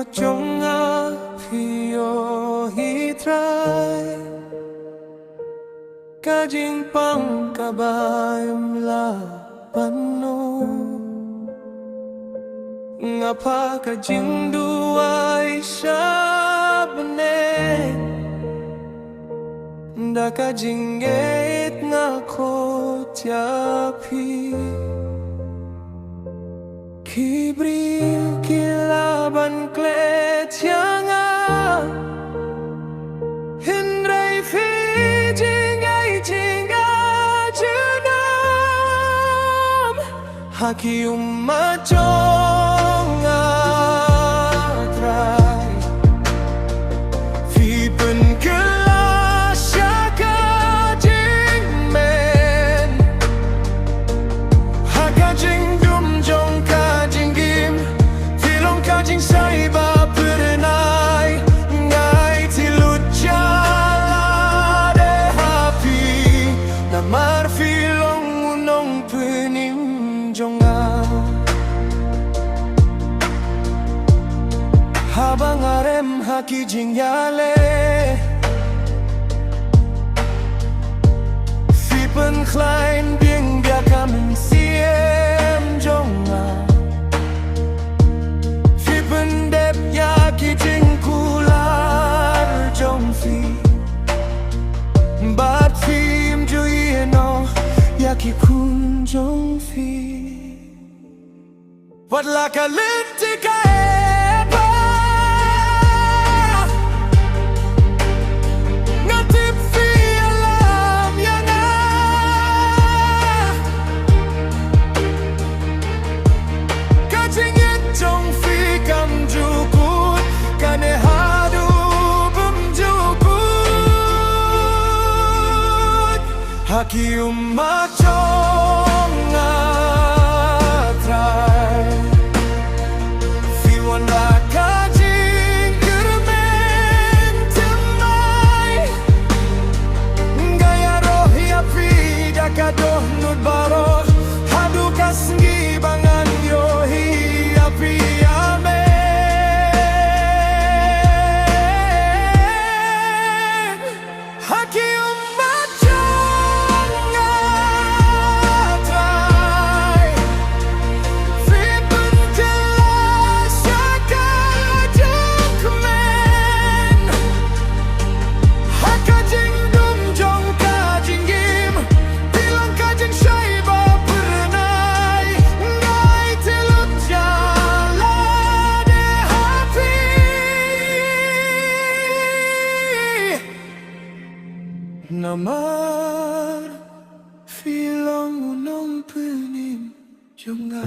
majonga pio hitrai kajing pang kabayam la pano ngapa kajing duai sabne da kajing gate ngako tiapi Kibril kilaban klet yanga Hindray fi jingay jinga junam Haki umachong atray Fi pen kelasya kajing men Hakajing dumjong Kajing saiba pernai ngai tilut jala de happy namar filong unong penim jonga habang arem haki jingyale fipen klein bieng biakam siem jonga Pendep yaki jingkular jongfi Bat fim juieno yaki kun jongfi Wat laka litika eba Ngatip fi alam yana Kajingit jongfi Kam jukut kane hadu bumjukut Haki umachong atray Fiwan lakajing germen temai Gaya roh yapi dakadoh nud baroh Hadu kasngi bangan yohi yapi Namar filong unong penim jonga